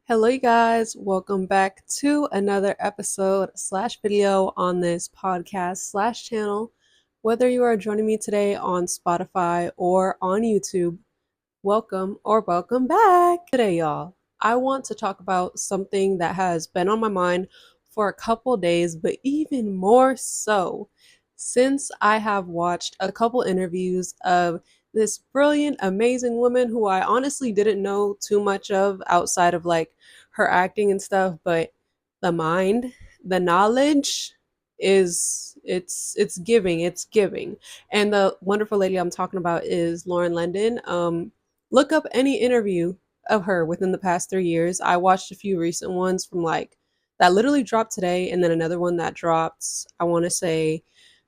Hello, you guys. Welcome back to another episode slash video on this podcast slash channel. Whether you are joining me today on Spotify or on YouTube, welcome or welcome back. Today, y'all, I want to talk about something that has been on my mind for a couple days, but even more so since I have watched a couple interviews of this brilliant, amazing woman who I honestly didn't know too much of outside of like her acting and stuff, but the mind, the knowledge is it's giving. And the wonderful lady I'm talking about is Lauren London. Look up any interview of her within the past 3 years. I watched a few recent ones from like that literally dropped today, and then another one that dropped, I want to say,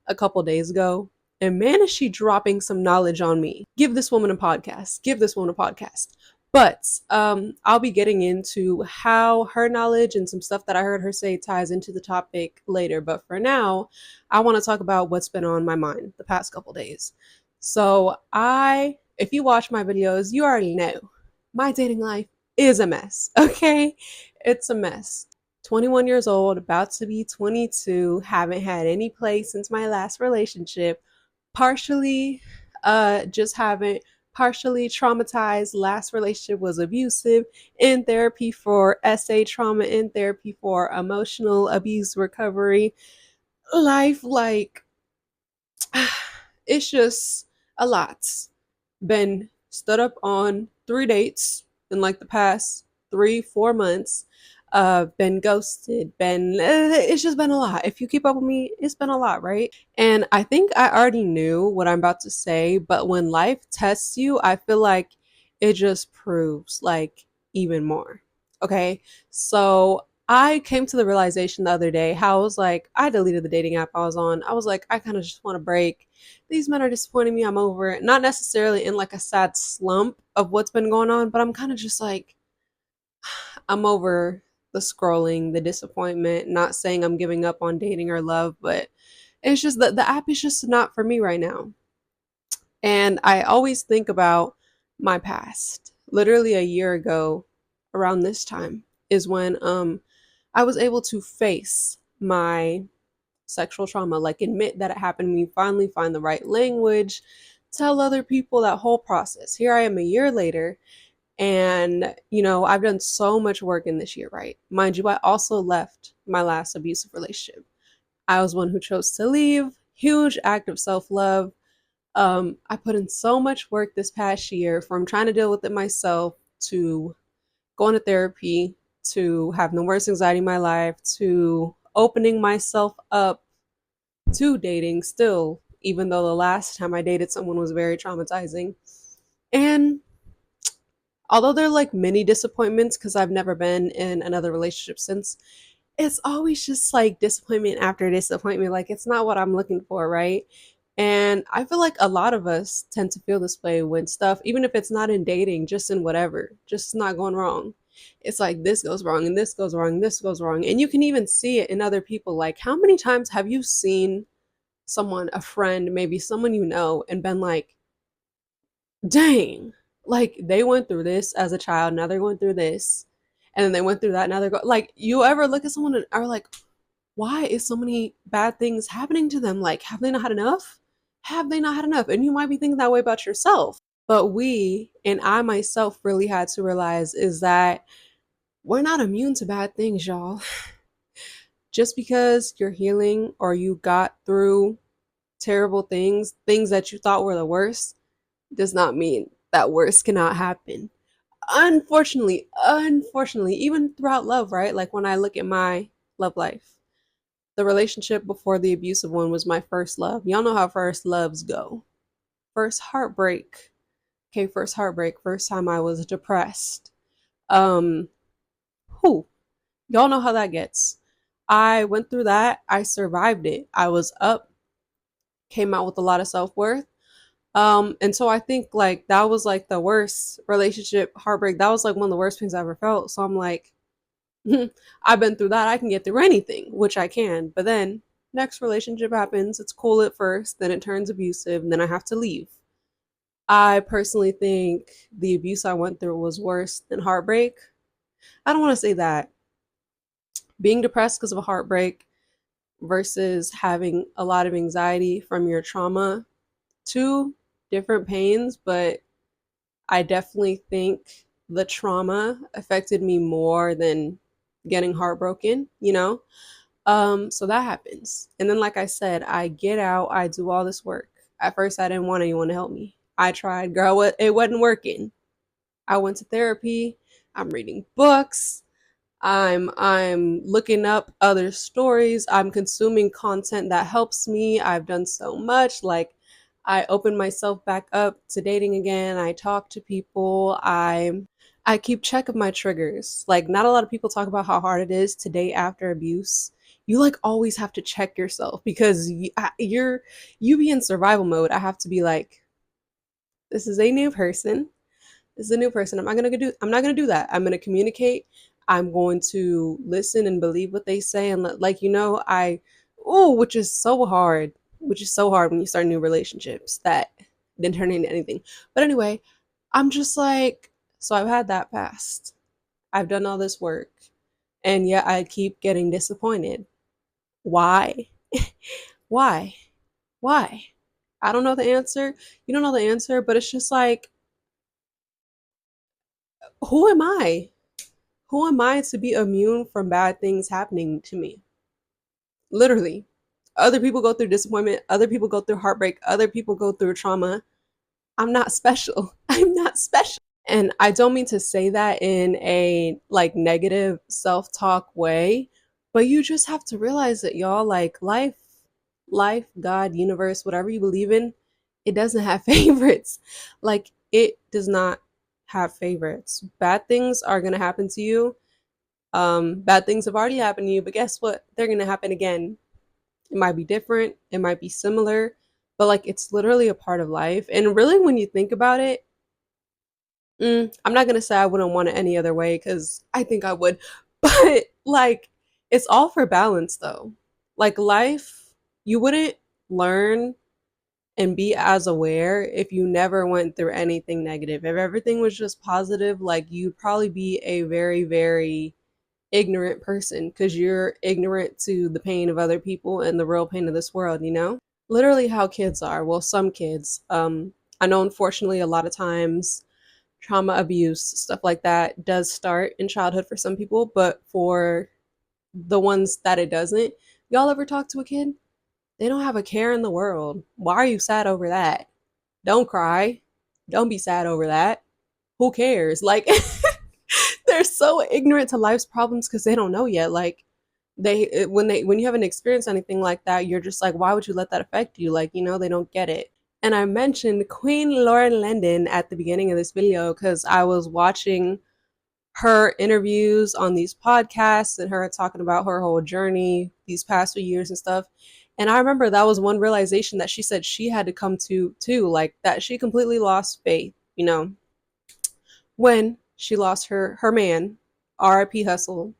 a couple days ago. And man, is she dropping some knowledge on me. Give this woman a podcast. Give this woman a podcast. But I'll be getting into how her knowledge and some stuff that I heard her say ties into the topic later. But for now, I want to talk about what's been on my mind the past couple days. If you watch my videos, you already know my dating life is a mess, okay? It's a mess. 21 years old, about to be 22, haven't had any play since my last relationship. Partially, just haven't, partially traumatized. Last relationship was abusive, in therapy for SA trauma, in therapy for emotional abuse recovery. Life, like, it's just a lot. Been stood up on 3 dates in like the past 3-4 months. Been ghosted, it's just been a lot. If you keep up with me, it's been a lot, right? And I think I already knew what I'm about to say, but when life tests you, I feel like it just proves like even more. Okay. So I came to the realization the other day how I was like, I deleted the dating app I was on. I was like, I kind of just want to break. These men are disappointing me. I'm over it. Not necessarily in like a sad slump of what's been going on, but I'm kind of just like, I'm over the scrolling, the disappointment. Not saying I'm giving up on dating or love, but it's just that the app is just not for me right now. And I always think about my past. Literally a year ago, around this time, is when I was able to face my sexual trauma, like admit that it happened to me, finally find the right language, tell other people that whole process. Here I am a year later, and I've done so much work in this year, right? Mind you, I also left my last abusive relationship. I was one who chose to leave. Huge act of self-love. I put in so much work this past year, from trying to deal with it myself to going to therapy, to have the worst anxiety in my life, to opening myself up to dating still, even though the last time I dated someone was very traumatizing. And although they're like mini disappointments, because I've never been in another relationship since, it's always just like disappointment after disappointment. Like, it's not what I'm looking for, right? And I feel like a lot of us tend to feel this way when stuff, even if it's not in dating, just in whatever, just not going wrong. It's like this goes wrong and this goes wrong, and this goes wrong. And you can even see it in other people. Like, how many times have you seen someone, a friend, maybe someone you know, and been like, dang, like they went through this as a child, now they're going through this, and then they went through that, now they're going, like, you ever look at someone and are like, why is so many bad things happening to them? Like, have they not had enough? Have they not had enough? And you might be thinking that way about yourself. But we, and I myself, really had to realize is that we're not immune to bad things, y'all. Just because you're healing or you got through terrible things, things that you thought were the worst, does not mean that worse cannot happen. Unfortunately, even throughout love, right? Like when I look at my love life, the relationship before the abusive one was my first love. Y'all know how first loves go. First heartbreak. Okay, first heartbreak. First time I was depressed. Um, who? Y'all know how that gets. I went through that. I survived it. I was up, came out with a lot of self-worth. And so I think like that was like the worst relationship heartbreak. That was like one of the worst things I ever felt. So I'm like, I've been through that. I can get through anything, which I can. But then next relationship happens. It's cool at first, then it turns abusive, and then I have to leave. I personally think the abuse I went through was worse than heartbreak. I don't want to say that. Being depressed because of a heartbreak versus having a lot of anxiety from your trauma, two different pains, but I definitely think the trauma affected me more than getting heartbroken, you know? So that happens. And then, like I said, I get out, I do all this work. At first, I didn't want anyone to help me. I tried, girl, it wasn't working. I went to therapy, I'm reading books, I'm looking up other stories. I'm consuming content that helps me. I've done so much. Like I open myself back up to dating again. I talk to people. I keep check of my triggers. Like not a lot of people talk about how hard it is to date after abuse. You like always have to check yourself because you be in survival mode. I have to be like, this is a new person. This is a new person. I'm not gonna do that. I'm gonna communicate. I'm going to listen and believe what they say and like which is so hard. Which is so hard when you start new relationships that didn't turn into anything. But anyway, I'm just like, so I've had that past. I've done all this work and yet I keep getting disappointed. Why? Why? Why? I don't know the answer. You don't know the answer, but it's just like, who am I? Who am I to be immune from bad things happening to me? Literally. Other people go through disappointment, other people go through heartbreak, other people go through trauma. I'm not special. I'm not special. And I don't mean to say that in a like negative self-talk way, but you just have to realize that y'all like life, God, universe, whatever you believe in, it doesn't have favorites. Like it does not have favorites. Bad things are going to happen to you. Bad things have already happened to you, but guess what? They're gonna happen again. It might be different, it might be similar, but like it's literally a part of life. And really, when you think about it, I'm not gonna say I wouldn't want it any other way because I think I would, but like it's all for balance though. Like life, you wouldn't learn and be as aware if you never went through anything negative. If everything was just positive, like you'd probably be a very, very ignorant person because you're ignorant to the pain of other people and the real pain of this world, you know? Literally how kids are. Well, some kids. I know unfortunately a lot of times trauma, abuse, stuff like that does start in childhood for some people, but for the ones that it doesn't, y'all ever talk to a kid? They don't have a care in the world. Why are you sad over that? Don't cry. Don't be sad over that. Who cares? Like they're so ignorant to life's problems because they don't know yet. Like when you haven't experienced anything like that, you're just like, why would you let that affect you? Like, they don't get it. And I mentioned Queen Lauren London at the beginning of this video because I was watching her interviews on these podcasts and her talking about her whole journey these past few years and stuff. And I remember that was one realization that she said she had to come to too, like that she completely lost faith, when she lost her man, R.I.P. Hustle,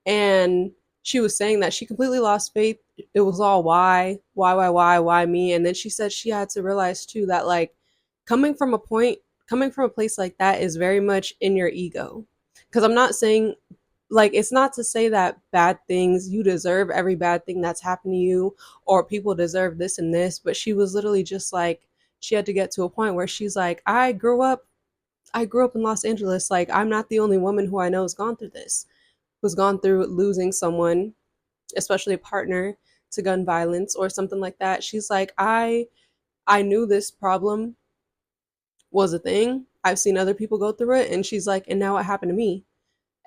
and she was saying that she completely lost faith. It was all why me? And then she said she had to realize too that like coming from a point, coming from a place like that is very much in your ego. Because I'm not saying like it's not to say that bad things you deserve every bad thing that's happened to you or people deserve this and this, but she was literally just like she had to get to a point where she's like I grew up in Los Angeles. Like, I'm not the only woman who I know has gone through this, who's gone through losing someone, especially a partner, to gun violence or something like that. She's like, I knew this problem was a thing. I've seen other people go through it. And she's like, and now it happened to me.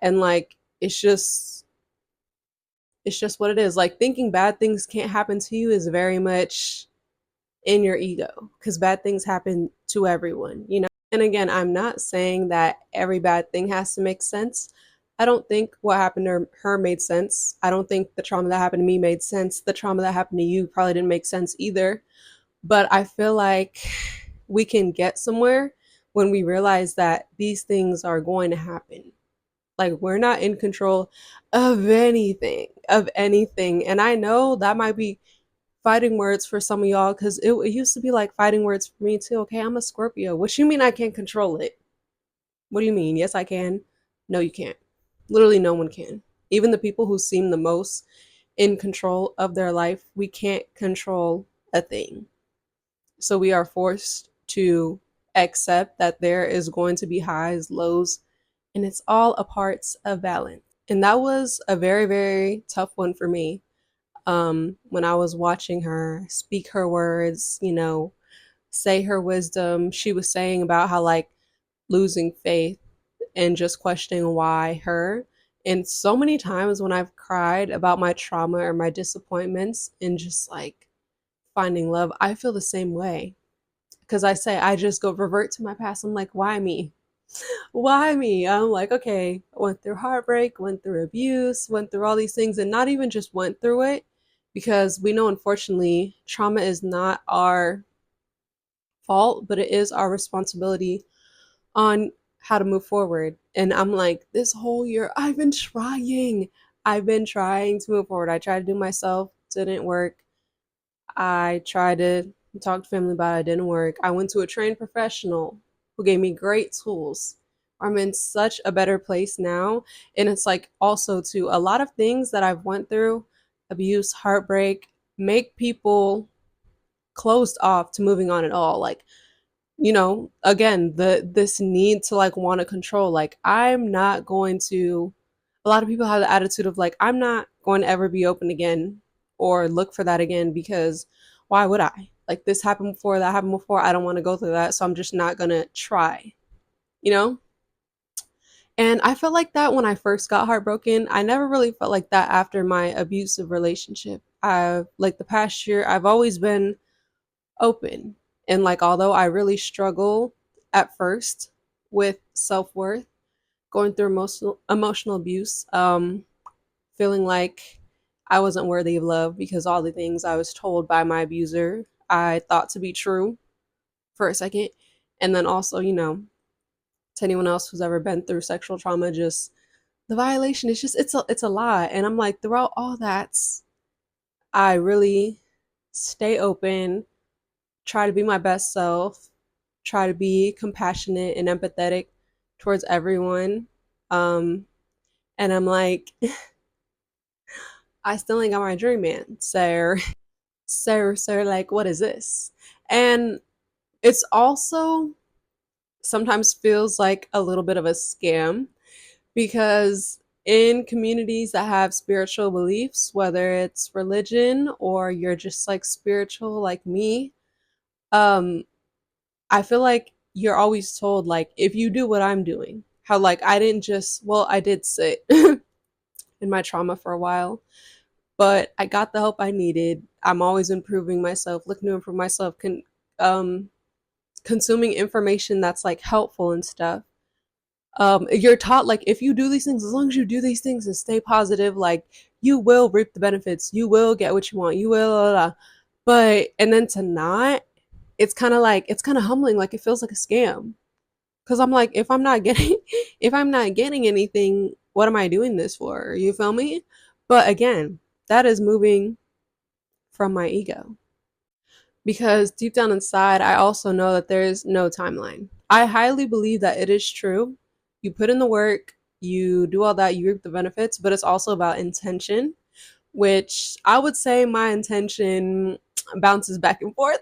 And like, it's just what it is. Like, thinking bad things can't happen to you is very much in your ego because bad things happen to everyone. And again, I'm not saying that every bad thing has to make sense. I don't think what happened to her made sense. I don't think the trauma that happened to me made sense. The trauma that happened to you probably didn't make sense either. But I feel like we can get somewhere when we realize that these things are going to happen. Like we're not in control of anything, of anything. And I know that might be fighting words for some of y'all because it used to be like fighting words for me too. Okay, I'm a Scorpio. What you mean I can't control it? What do you mean? Yes, I can. No, you can't. Literally, no one can. Even the people who seem the most in control of their life, we can't control a thing. So we are forced to accept that there is going to be highs, lows, and it's all a part of balance. And that was a very, very tough one for me. When I was watching her speak her words, say her wisdom, she was saying about how, like, losing faith and just questioning why her. And so many times when I've cried about my trauma or my disappointments and just like finding love, I feel the same way. Because I say, I just go revert to my past. I'm like, why me? Why me? I'm like, okay, I went through heartbreak, went through abuse, went through all these things, and not even just went through it, because we know, unfortunately, trauma is not our fault, but it is our responsibility on how to move forward. And I'm like, this whole year, I've been trying. I've been trying to move forward. I tried to do myself, didn't work. I tried to talk to family about it, didn't work. I went to a trained professional who gave me great tools. I'm in such a better place now. And it's like also to a lot of things that I've went through, abuse, heartbreak, make people closed off to moving on at all. Like, again, this need to like want to control. Like, I'm not going to, a lot of people have the attitude of like, I'm not going to ever be open again or look for that again, because why would I? Like, this happened before, that happened before. I don't want to go through that, so I'm just not going to try, you know? And I felt like that when I first got heartbroken. I never really felt like that after my abusive relationship. Like the past year, I've always been open. And like, although I really struggle at first with self-worth, going through emotional abuse, feeling like I wasn't worthy of love because all the things I was told by my abuser I thought to be true for a second. And then also, to anyone else who's ever been through sexual trauma, just the violation is just, it's a lot. And I'm like, throughout all that, I really stay open, try to be my best self, try to be compassionate and empathetic towards everyone. Um, and I'm like, I still ain't got my dream man, sir. Sir, like, what is this? And it's also sometimes feels like a little bit of a scam, because in communities that have spiritual beliefs, whether it's religion or you're just like spiritual like me, um, I feel like you're always told, like, if you do what I'm doing, how like I didn't just, well, I did sit in my trauma for a while, but I got the help I needed. I'm always improving myself, looking to improve myself, um, consuming information that's like helpful and stuff. You're taught, like, if you do these things, as long as you do these things and stay positive, like, you will reap the benefits, you will get what you want, you will, blah, blah, blah. But and then to not, it's kind of like, it's kind of humbling, like it feels like a scam. Because I'm like, if I'm not getting if I'm not getting anything, what am I doing this for? You feel me? But again, that is moving from my ego, because deep down inside, I also know that there is no timeline. I highly believe that it is true. You put in the work, you do all that, you reap the benefits, but it's also about intention, which I would say my intention bounces back and forth.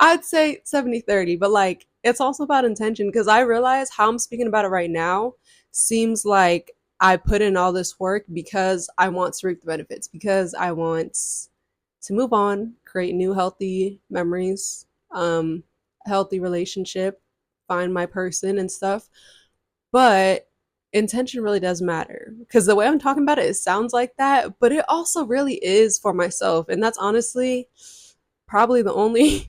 I'd say 70-30, but like, it's also about intention, because I realize how I'm speaking about it right now seems like I put in all this work because I want to reap the benefits, because I want to move on, create new healthy memories, healthy relationship, find my person and stuff. But intention really does matter, because the way I'm talking about it, it sounds like that, but it also really is for myself. And that's honestly probably the only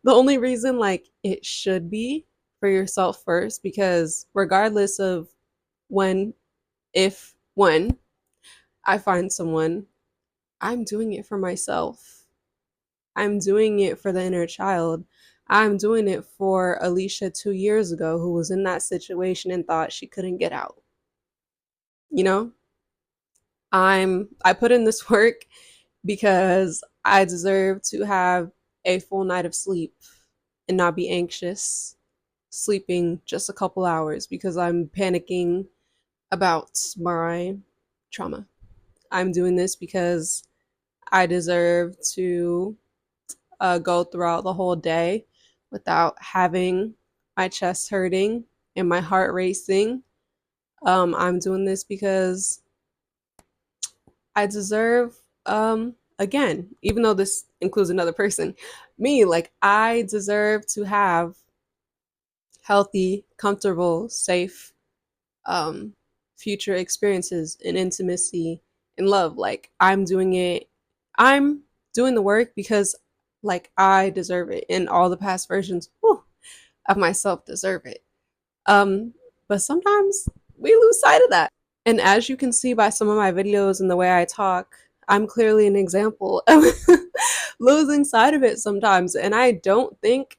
the only reason like it should be for yourself first, because regardless of when, if when I find someone, I'm doing it for myself. I'm doing it for the inner child. I'm doing it for Alicia 2 years ago, who was in that situation and thought she couldn't get out. You know, I put in this work because I deserve to have a full night of sleep and not be anxious sleeping just a couple hours because I'm panicking about my trauma. I'm doing this because I deserve to go throughout the whole day without having my chest hurting and my heart racing. I'm doing this because I deserve, again, even though this includes another person, me, like, I deserve to have healthy, comfortable, safe, um, future experiences in intimacy and love. Like, I'm doing the work because, like, I deserve it. And all the past versions of myself deserve it. Um, but sometimes we lose sight of that. And as you can see by some of my videos and the way I talk, I'm clearly an example of losing sight of it sometimes. And I don't think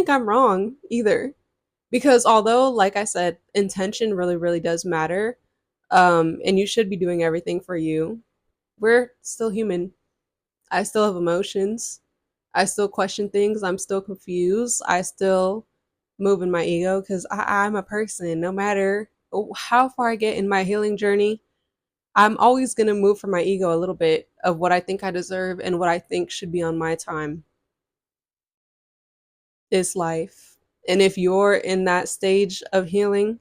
I'm wrong either. Because although, like I said, intention really, really does matter, and you should be doing everything for you, we're still human. I still have emotions. I still question things. I'm still confused. I still move in my ego because I'm a person. No matter how far I get in my healing journey, I'm always going to move from my ego a little bit of what I think I deserve and what I think should be on my time. It's life. And if you're in that stage of healing,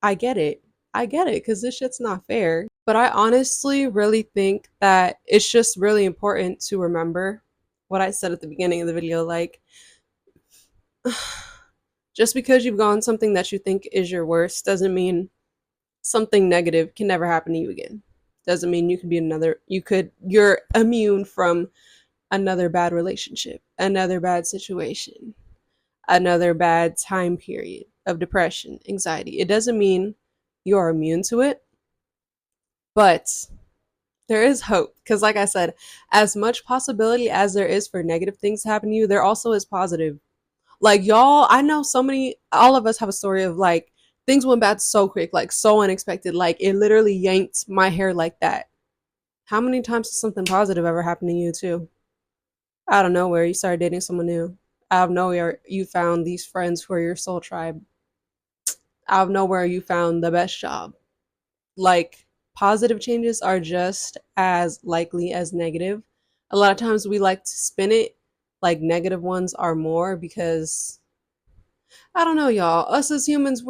I get it. I get it because this shit's not fair. But I honestly really think that it's just really important to remember what I said at the beginning of the video. Like, just because you've gone something that you think is your worst doesn't mean something negative can never happen to you again. Doesn't mean you're immune from another bad relationship, another bad situation, another bad time period of depression, anxiety. It doesn't mean you're immune to it, but there is hope. Because, like I said, as much possibility as there is for negative things to happen to you, there also is positive. Like, y'all, I know all of us have a story of like things went bad so quick, like so unexpected. Like, it literally yanked my hair like that. How many times has something positive ever happened to you, too? Out of nowhere, you started dating someone new. Out of nowhere, you found these friends who are your soul tribe. Out of nowhere, you found the best job. Like, positive changes are just as likely as negative. A lot of times we like to spin it like negative ones are more because I don't know, y'all. Us as humans,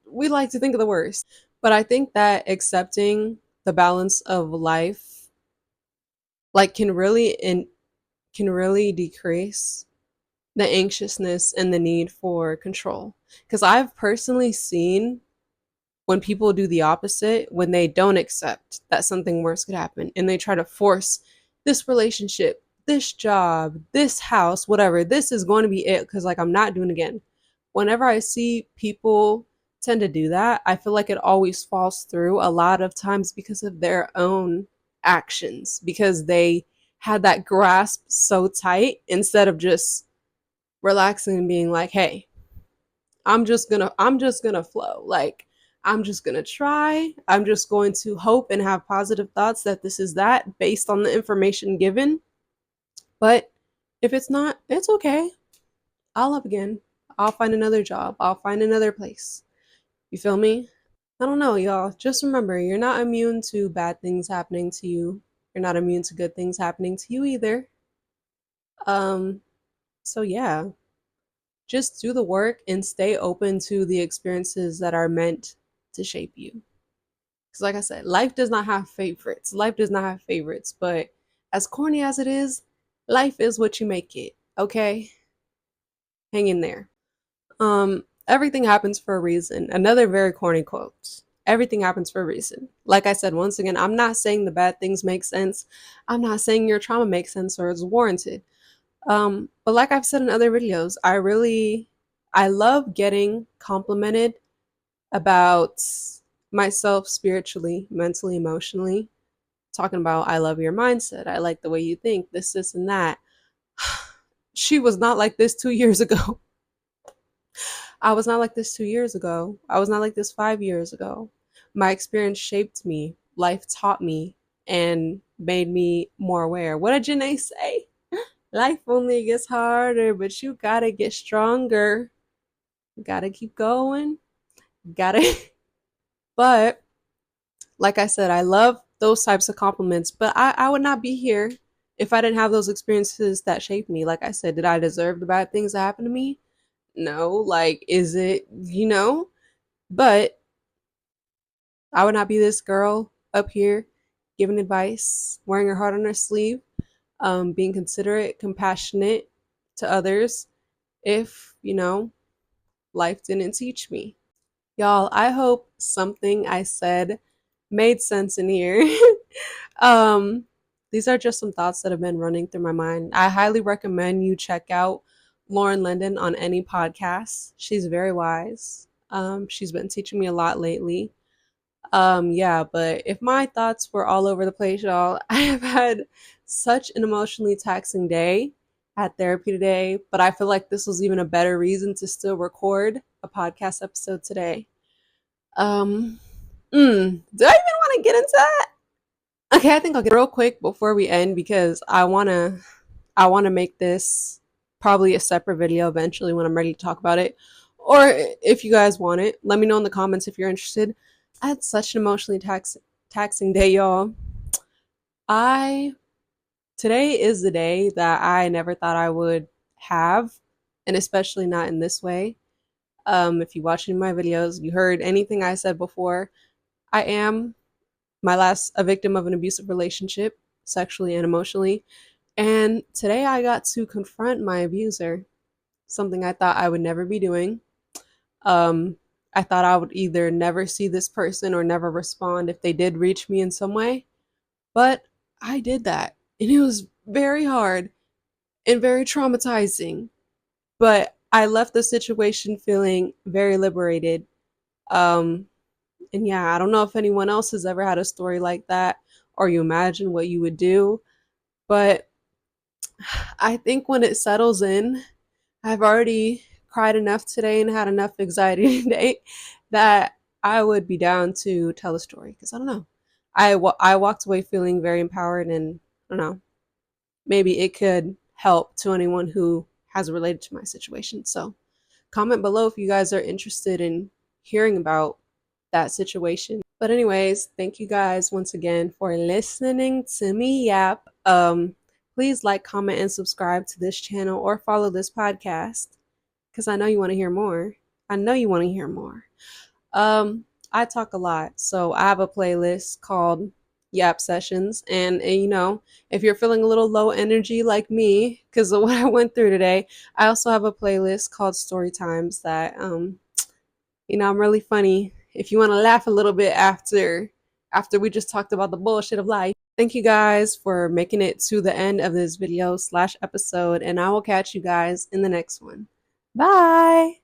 we like to think of the worst. But I think that accepting the balance of life like can really decrease the anxiousness and the need for control. Cuz I've personally seen when people do the opposite, when they don't accept that something worse could happen and they try to force this relationship, this job, this house, whatever, this is going to be it because, like, I'm not doing it again. Whenever I see people tend to do that, I feel like it always falls through a lot of times because of their own actions, because they had that grasp so tight instead of just relaxing and being like, hey, I'm just gonna flow. Like, I'm just gonna try. I'm just going to hope and have positive thoughts that this is that based on the information given. But if it's not, it's okay. I'll love again. I'll find another job. I'll find another place. You feel me? I don't know, y'all. Just remember, you're not immune to bad things happening to you. You're not immune to good things happening to you either. Um, so yeah, just do the work and stay open to the experiences that are meant to shape you. Because, like I said, life does not have favorites. Life does not have favorites. But as corny as it is, life is what you make it. Okay? Hang in there. Everything happens for a reason. Another very corny quote. Everything happens for a reason. Like I said, once again, I'm not saying the bad things make sense. I'm not saying your trauma makes sense or is warranted. But like I've said in other videos, I love getting complimented about myself spiritually, mentally, emotionally, talking about I love your mindset. I like the way you think, this, and that. She was not like this 2 years ago. I was not like this 2 years ago. I was not like this 5 years ago. My experience shaped me, life taught me, and made me more aware. What did Janae say? Life only gets harder, but you gotta get stronger. Gotta keep going. Gotta. But like I said, I love those types of compliments, but I would not be here if I didn't have those experiences that shaped me. Like I said, did I deserve the bad things that happened to me? No. Like, is it, But I would not be this girl up here giving advice, wearing her heart on her sleeve, being considerate, compassionate to others if, life didn't teach me. Y'all, I hope something I said made sense in here. um, these are just some thoughts that have been running through my mind. I highly recommend you check out Lauren Linden on any podcast. She's very wise. She's been teaching me a lot lately. Yeah, but if my thoughts were all over the place, y'all, I have had such an emotionally taxing day at therapy today, but I feel like this was even a better reason to still record a podcast episode today. Um, do I even want to get into that? Okay, I think I'll get real quick before we end because I wanna make this probably a separate video eventually when I'm ready to talk about it. Or if you guys want it, let me know in the comments if you're interested. I had such an emotionally taxing day, y'all. I Today is the day that I never thought I would have, and especially not in this way. If you watch any of my videos, you heard anything I said before. I am a victim of an abusive relationship, sexually and emotionally. And today I got to confront my abuser, something I thought I would never be doing. Um, I thought I would either never see this person or never respond if they did reach me in some way. But I did that. And it was very hard and very traumatizing. But I left the situation feeling very liberated. Um, and yeah, I don't know if anyone else has ever had a story like that or you imagine what you would do. But I think when it settles in, I've already cried enough today and had enough anxiety today that I would be down to tell a story because I don't know. I walked away feeling very empowered, and I don't know, maybe it could help to anyone who has related to my situation. So comment below if you guys are interested in hearing about that situation. But anyways, thank you guys once again for listening to me yap. Please like, comment, and subscribe to this channel or follow this podcast because I know you want to hear more. I know you want to hear more. I talk a lot, so I have a playlist called Yap Sessions, and if you're feeling a little low energy like me because of what I went through today, I also have a playlist called Story Times that I'm really funny. If you want to laugh a little bit after we just talked about the bullshit of life. Thank you guys for making it to the end of this video/episode, and I will catch you guys in the next one. Bye.